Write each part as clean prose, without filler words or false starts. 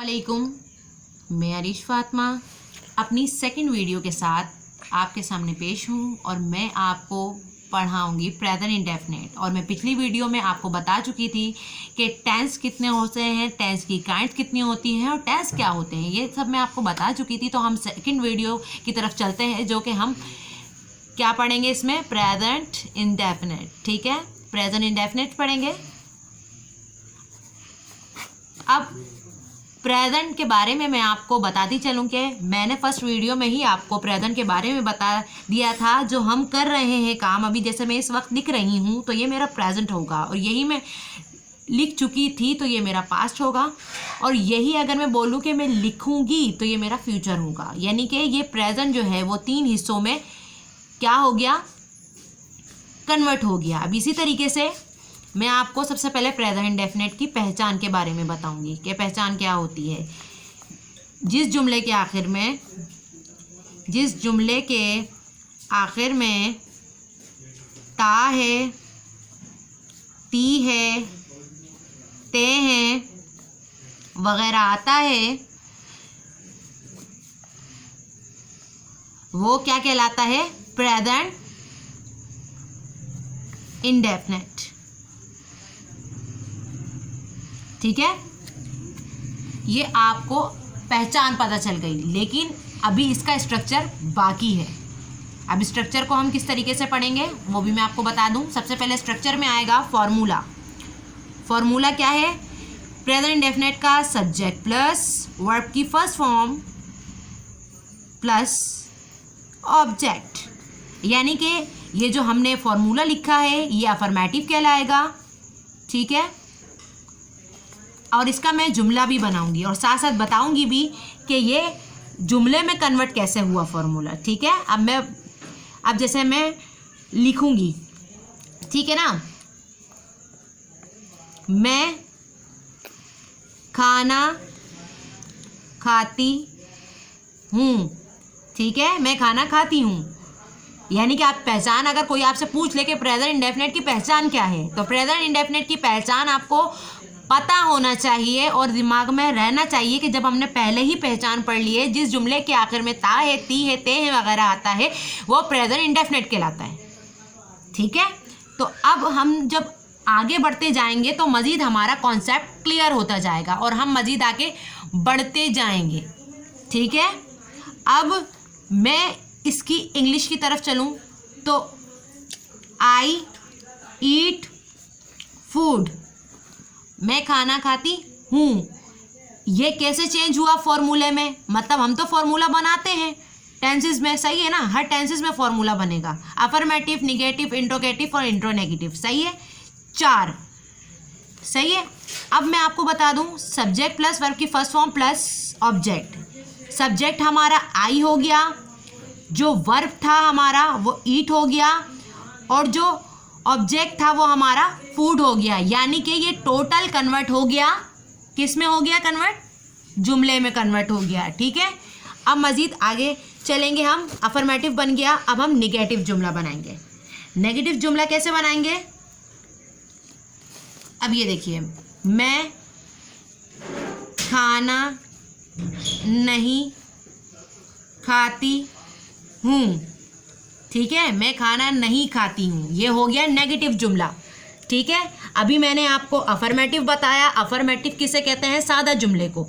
वालेकुम, मैं अरीश फातिमा अपनी सेकंड वीडियो के साथ आपके सामने पेश हूँ और मैं आपको पढ़ाऊँगी प्रेजेंट इंडेफिनिट। और मैं पिछली वीडियो में आपको बता चुकी थी कि टेंस कितने होते हैं, टेंस की काइंड्स कितनी होती हैं और टेंस क्या होते हैं, ये सब मैं आपको बता चुकी थी। तो हम सेकंड वीडियो की तरफ चलते हैं, जो कि हम क्या पढ़ेंगे इसमें, प्रेजेंट इंडेफिनिट। ठीक है, प्रेजेंट इंडेफिनिट पढ़ेंगे। अब प्रेजेंट के बारे में मैं आपको बताती चलूँ कि मैंने फर्स्ट वीडियो में ही आपको प्रेजेंट के बारे में बता दिया था। जो हम कर रहे हैं काम अभी, जैसे मैं इस वक्त लिख रही हूँ तो ये मेरा प्रेजेंट होगा, और यही मैं लिख चुकी थी तो ये मेरा पास्ट होगा, और यही अगर मैं बोलूँ कि मैं लिखूँगी तो ये मेरा फ्यूचर होगा। यानी कि ये प्रेजेंट जो है वो 3 हिस्सों में क्या हो गया, कन्वर्ट हो गया। अब इसी तरीके से मैं आपको सबसे पहले प्रेजेंट इंडेफिनिट की पहचान के बारे में बताऊंगी कि पहचान क्या होती है। जिस जुमले के आखिर में ता है, ती है, ते है वगैरह आता है, वो क्या कहलाता है, प्रेजेंट इंडेफिनिट। ठीक है, ये आपको पहचान पता चल गई, लेकिन अभी इसका स्ट्रक्चर बाकी है। अब स्ट्रक्चर को हम किस तरीके से पढ़ेंगे वो भी मैं आपको बता दूं। सबसे पहले स्ट्रक्चर में आएगा फॉर्मूला। फॉर्मूला क्या है, प्रेजेंट इंडेफिनिट का सब्जेक्ट प्लस वर्ब की फर्स्ट फॉर्म प्लस ऑब्जेक्ट। यानी कि ये जो हमने फॉर्मूला लिखा है ये अफर्मेटिव कहलाएगा। ठीक है, और इसका मैं जुमला भी बनाऊंगी और साथ साथ बताऊंगी भी कि ये जुमले में कन्वर्ट कैसे हुआ फॉर्मूला। ठीक है, अब जैसे मैं लिखूंगी, ठीक है ना, मैं खाना खाती हूँ। ठीक है, मैं खाना खाती हूँ, यानी कि आप पहचान, अगर कोई आपसे पूछ ले कि प्रेजेंट इंडेफिनिट की पहचान क्या है, तो प्रेजेंट इंडेफिनिट की पहचान आपको पता होना चाहिए और दिमाग में रहना चाहिए कि जब हमने पहले ही पहचान पढ़ ली है, जिस जुमले के आखिर में ता है, ती है, ते है वगैरह आता है, वो प्रेजेंट इंडेफिनिट कहलाता है। ठीक है, तो अब हम जब आगे बढ़ते जाएंगे तो मज़ीद हमारा कॉन्सेप्ट क्लियर होता जाएगा और हम मज़ीद आगे बढ़ते जाएंगे। ठीक है, अब मैं इसकी इंग्लिश की तरफ चलूँ तो आई ईट फूड, मैं खाना खाती हूँ, ये कैसे चेंज हुआ फॉर्मूले में, मतलब हम तो फॉर्मूला बनाते हैं टेंसेस में, सही है ना, हर टेंसेस में फॉर्मूला बनेगा, अफर्मेटिव, निगेटिव, इंट्रोगेटिव और इंट्रोनेगेटिव। सही है, 4 सही है। अब मैं आपको बता दूं, सब्जेक्ट प्लस वर्ब की first form plus object. Subject हमारा आई हो गया, जो वर्ब था हमारा वो ईट हो गया, और जो ऑब्जेक्ट था वो हमारा फूड हो गया। यानी कि ये टोटल कन्वर्ट हो गया, किस में हो गया कन्वर्ट, जुमले में कन्वर्ट हो गया। ठीक है, अब मज़ीद आगे चलेंगे हम, अफर्मेटिव बन गया, अब हम नेगेटिव जुमला बनाएंगे। नेगेटिव जुमला कैसे बनाएंगे, अब ये देखिए, मैं खाना नहीं खाती हूँ। ठीक है, मैं खाना नहीं खाती हूँ, ये हो गया नेगेटिव जुमला। ठीक है, अभी मैंने आपको अफर्मेटिव बताया, अफर्मेटिव किसे कहते हैं, सादा जुमले को,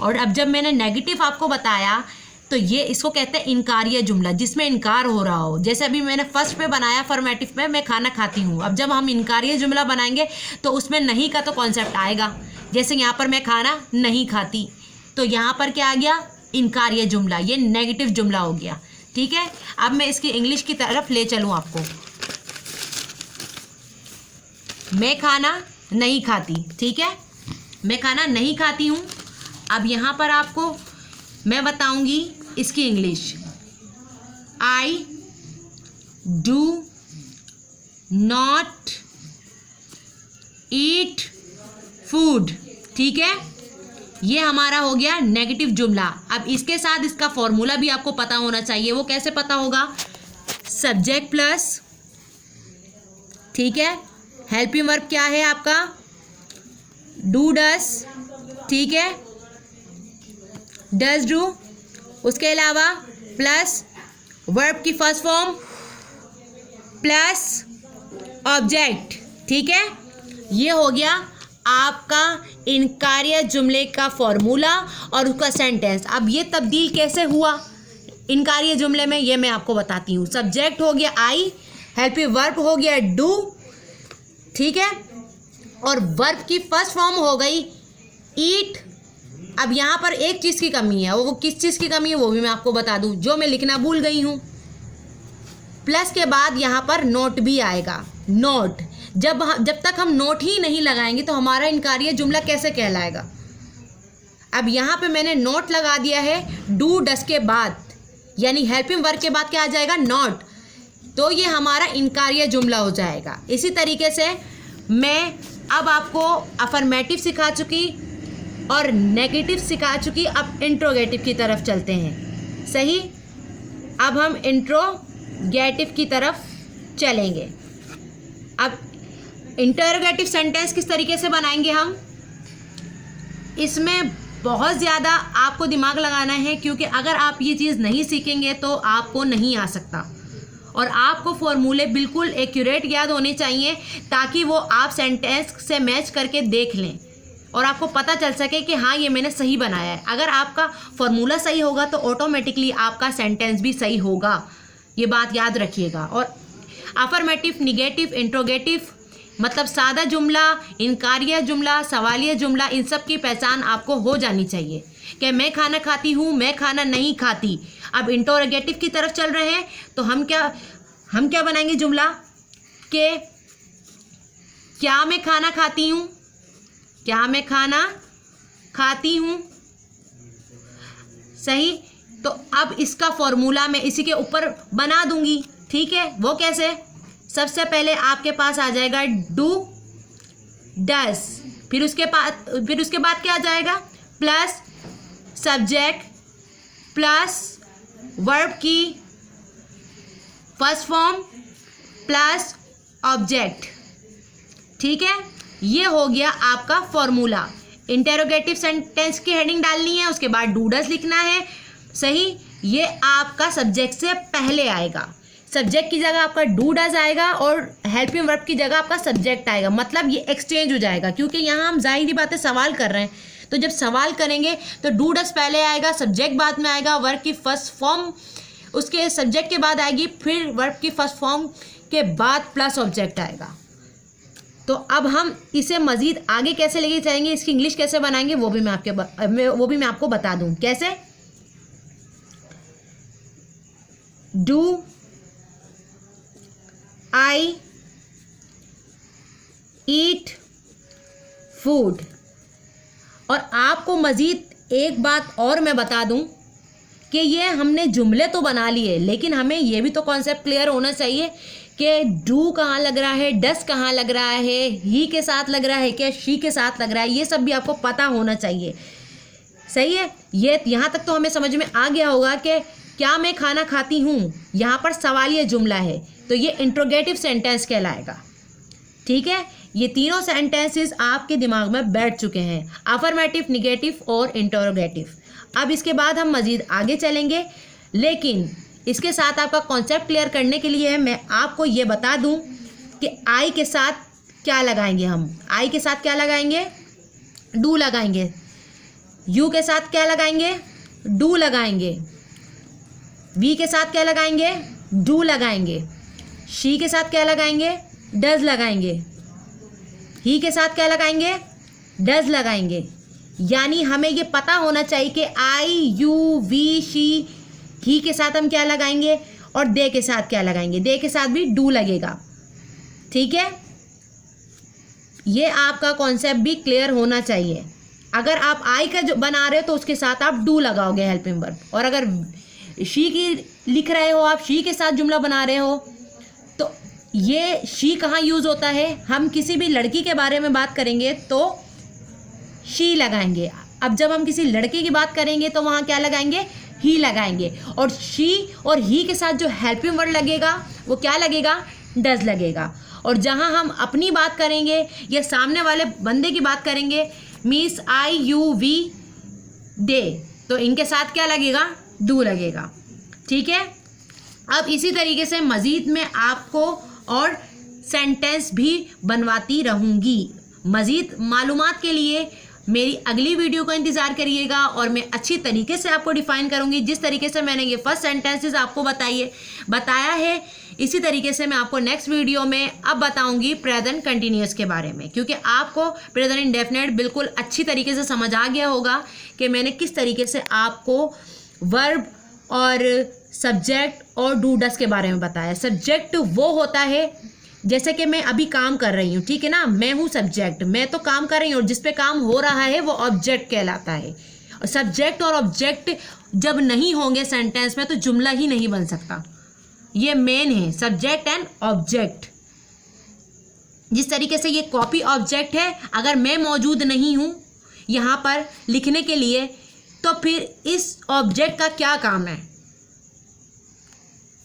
और अब जब मैंने नेगेटिव आपको बताया तो ये इसको कहते हैं इनकारिया जुमला, जिसमें इनकार हो रहा हो। जैसे अभी मैंने फर्स्ट पे बनाया अफर्मेटिव में, मैं खाना खाती हूँ, अब जब हम इनकारिया जुमला बनाएंगे तो उसमें नहीं का तो कॉन्सेप्ट आएगा। जैसे यहाँ पर मैं खाना नहीं खाती, तो यहाँ पर क्या आ गया, इनकारिया जुमला, ये नेगेटिव जुमला हो गया। ठीक है, अब मैं इसकी इंग्लिश की तरफ ले चलूँ आपको, मैं खाना नहीं खाती। ठीक है, मैं खाना नहीं खाती हूँ। अब यहाँ पर आपको मैं बताऊंगी इसकी English, I do not eat food. ठीक है, ये हमारा हो गया नेगेटिव जुमला। अब इसके साथ इसका फॉर्मूला भी आपको पता होना चाहिए, वो कैसे पता होगा, सब्जेक्ट प्लस, ठीक है, हेल्पिंग वर्ब क्या है आपका, डू डस, ठीक है, डज डू, उसके अलावा प्लस वर्ब की फर्स्ट फॉर्म प्लस ऑब्जेक्ट। ठीक है, ये हो गया आपका इनकार्य जुमले का फॉर्मूला और उसका सेंटेंस। अब ये तब्दील कैसे हुआ इनकार्य जुमले में, ये मैं आपको बताती हूँ। सब्जेक्ट हो गया आई, हेल्पिंग वर्ब हो गया डू, ठीक है, और वर्ब की फर्स्ट फॉर्म हो गई ईट। अब यहाँ पर एक चीज़ की कमी है, वो किस चीज़ की कमी है वो भी मैं आपको बता दूँ, जो मैं लिखना भूल गई हूँ। प्लस के बाद यहाँ पर नोट भी आएगा। नोट, जब तक हम नोट ही नहीं लगाएंगे तो हमारा इनकार्य जुमला कैसे कहलाएगा। अब यहाँ पे मैंने नोट लगा दिया है डू डस के बाद, यानी हेल्पिंग वर्ब के बाद क्या आ जाएगा, नॉट, तो ये हमारा इनकार्य जुमला हो जाएगा। इसी तरीके से मैं अब आपको अफर्मेटिव सिखा चुकी और नेगेटिव सिखा चुकी, अब इंट्रोगेटिव की तरफ चलते हैं। सही, अब हम इंट्रोगेटिव की तरफ चलेंगे। अब इंटरोगेटिव सेंटेंस किस तरीके से बनाएंगे हम, इसमें बहुत ज़्यादा आपको दिमाग लगाना है, क्योंकि अगर आप ये चीज़ नहीं सीखेंगे तो आपको नहीं आ सकता। और आपको फॉर्मूले बिल्कुल एक्यूरेट याद होने चाहिए ताकि वो आप सेंटेंस से मैच करके देख लें और आपको पता चल सके कि हाँ ये मैंने सही बनाया है। अगर आपका फॉर्मूला सही होगा तो ऑटोमेटिकली आपका सेंटेंस भी सही होगा, ये बात याद रखिएगा। और अफर्मेटिव, निगेटिव, इंट्रोगेटिव मतलब सादा जुमला, इनकार्य जुमला, सवालिया जुमला, इन सब की पहचान आपको हो जानी चाहिए कि मैं खाना खाती हूँ, मैं खाना नहीं खाती। अब इंटरोगेटिव की तरफ चल रहे हैं तो हम क्या बनाएंगे जुमला कि क्या मैं खाना खाती हूँ, क्या मैं खाना खाती हूँ। सही, तो अब इसका फॉर्मूला मैं इसी के ऊपर बना दूंगी। ठीक है, वो कैसे, सबसे पहले आपके पास आ जाएगा डू डस, फिर उसके बाद क्या आ जाएगा, प्लस सब्जेक्ट प्लस वर्ब की फर्स्ट फॉर्म प्लस ऑब्जेक्ट। ठीक है, ये हो गया आपका फॉर्मूला। इंटरोगेटिव सेंटेंस की हेडिंग डालनी है, उसके बाद डू डस लिखना है। सही, ये आपका सब्जेक्ट से पहले आएगा, सब्जेक्ट की जगह आपका डू डज आएगा और हेल्पिंग वर्ब की जगह आपका सब्जेक्ट आएगा। मतलब ये एक्सचेंज हो जाएगा, क्योंकि यहाँ हम जाहिर बातें सवाल कर रहे हैं, तो जब सवाल करेंगे तो डू डज पहले आएगा, सब्जेक्ट बाद में आएगा, वर्ब की फर्स्ट फॉर्म उसके सब्जेक्ट के बाद आएगी, फिर वर्ब की फर्स्ट फॉर्म के बाद प्लस ऑब्जेक्ट आएगा। तो अब हम इसे मज़ीद आगे कैसे लेके चलेंगे, इसकी इंग्लिश कैसे बनाएंगे वो भी मैं आपको बता दूँ। कैसे, डू आई ईट फूड। और आपको मज़ीद एक बात और मैं बता दूं कि ये हमने जुमले तो बना लिए, लेकिन हमें ये भी तो कॉन्सेप्ट क्लियर होना चाहिए कि डू कहाँ लग रहा है, डस कहाँ लग रहा है, ही के साथ लग रहा है क्या शी के साथ लग रहा है, ये सब भी आपको पता होना चाहिए। सही है, ये यहाँ तक तो हमें समझ में आ गया होगा कि क्या मैं खाना खाती हूँ, यहाँ पर सवालिया जुमला है तो ये इंट्रोगेटिव सेंटेंस कहलाएगा। ठीक है, ये तीनों सेंटेंसेस आपके दिमाग में बैठ चुके हैं, अफर्मेटिव, निगेटिव और इंटरोगेटिव। अब इसके बाद हम मज़ीद आगे चलेंगे, लेकिन इसके साथ आपका कॉन्सेप्ट क्लियर करने के लिए मैं आपको ये बता दूं कि आई के साथ क्या लगाएंगे हम। आई के साथ क्या लगाएंगे, डू लगाएंगे। यू के साथ क्या लगाएंगे, डू लगाएंगे। वी के साथ क्या लगाएंगे, डू लगाएंगे। शी के साथ क्या लगाएंगे, डज लगाएंगे। ही के साथ क्या लगाएंगे, डज लगाएंगे। यानी हमें ये पता होना चाहिए कि आई, यू, वी, शी, ही के साथ हम क्या लगाएंगे और दे के साथ क्या लगाएंगे। दे के साथ भी डू लगेगा। ठीक है, ये आपका कॉन्सेप्ट भी क्लियर होना चाहिए। अगर आप आई का जो बना रहे हो तो उसके साथ आप डू लगाओगे हेल्पिंग वर्ब, और अगर शी की लिख रहे हो, आप शी के साथ जुमला बना रहे हो, तो ये शी कहाँ यूज़ होता है, हम किसी भी लड़की के बारे में बात करेंगे तो शी लगाएंगे। अब जब हम किसी लड़के की बात करेंगे तो वहाँ क्या लगाएंगे, ही लगाएंगे। और शी और ही के साथ जो हेल्पिंग वर्ड लगेगा वो क्या लगेगा, डज लगेगा। और जहाँ हम अपनी बात करेंगे या सामने वाले बंदे की बात करेंगे, मीन्स आई, यू, वी, दे, तो इनके साथ क्या लगेगा, डू लगेगा। ठीक है। अब इसी तरीके से मज़ीद मैं आपको और सेंटेंस भी बनवाती रहूँगी। मज़ीद मालूमात के लिए मेरी अगली वीडियो का इंतज़ार करिएगा और मैं अच्छी तरीके से आपको डिफ़ाइन करूँगी। जिस तरीके से मैंने ये फर्स्ट सेंटेंसेस आपको बताया है, इसी तरीके से मैं आपको नेक्स्ट वीडियो में अब बताऊँगी प्रेजेंट कंटिन्यूअस के बारे में, क्योंकि आपको प्रेजेंट इंडेफिनिट बिल्कुल अच्छी तरीके से समझ आ गया होगा कि मैंने किस तरीके से आपको वर्ब और सब्जेक्ट और डू डस के बारे में बताया। सब्जेक्ट वो होता है, जैसे कि मैं अभी काम कर रही हूँ, ठीक है ना, मैं हूँ सब्जेक्ट, मैं तो काम कर रही हूँ और जिस पे काम हो रहा है वो ऑब्जेक्ट कहलाता है। सब्जेक्ट और ऑब्जेक्ट जब नहीं होंगे सेंटेंस में तो जुमला ही नहीं बन सकता। ये मेन है, सब्जेक्ट एंड ऑब्जेक्ट। जिस तरीके से ये कॉपी ऑब्जेक्ट है, अगर मैं मौजूद नहीं हूँ यहाँ पर लिखने के लिए तो फिर इस ऑब्जेक्ट का क्या काम है।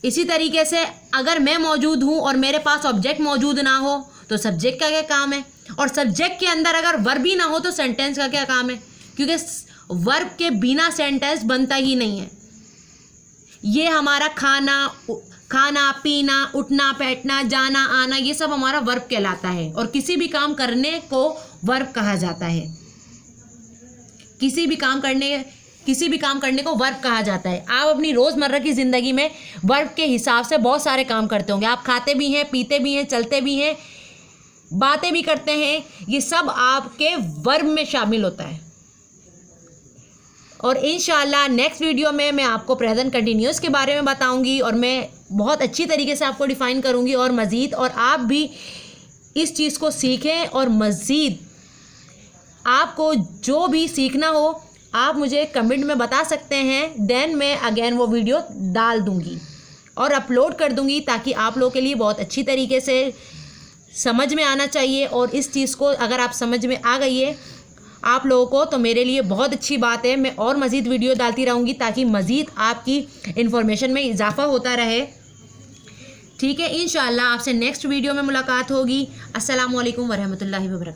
इसी तरीके से अगर मैं मौजूद हूँ और मेरे पास ऑब्जेक्ट मौजूद ना हो तो सब्जेक्ट का क्या काम है, और सब्जेक्ट के अंदर अगर वर्ब ही ना हो तो सेंटेंस का क्या काम है, क्योंकि वर्ब के बिना सेंटेंस बनता ही नहीं है। ये हमारा खाना पीना, उठना बैठना, जाना आना, ये सब हमारा वर्ब कहलाता है और किसी भी काम करने को वर्ब कहा जाता है। किसी भी काम करने को वर्ब कहा जाता है। आप अपनी रोज़मर्रा की ज़िंदगी में वर्ब के हिसाब से बहुत सारे काम करते होंगे। आप खाते भी हैं, पीते भी हैं, चलते भी हैं, बातें भी करते हैं, ये सब आपके वर्ब में शामिल होता है। और इंशाल्लाह नेक्स्ट वीडियो में मैं आपको प्रेजेंट कंटिन्यूअस के बारे में बताऊंगी और मैं बहुत अच्छी तरीके से आपको डिफ़ाइन करूंगी और मज़ीद, और आप भी इस चीज़ को सीखें और मज़ीद आपको जो भी सीखना हो आप मुझे कमेंट में बता सकते हैं। देन मैं अगेन वो वीडियो डाल दूंगी और अपलोड कर दूंगी, ताकि आप लोगों के लिए बहुत अच्छी तरीके से समझ में आना चाहिए। और इस चीज़ को अगर आप समझ में आ गई है आप लोगों को तो मेरे लिए बहुत अच्छी बात है। मैं और मज़ीद वीडियो डालती रहूँगी ताकि मज़ीद आपकी इन्फॉर्मेशन में इजाफ़ा होता रहे। ठीक है, इंशाल्लाह आपसे नेक्स्ट वीडियो में मुलाकात होगी। अस्सलामु अलैकुम वरहमतुल्लाहि वबरकातुहू।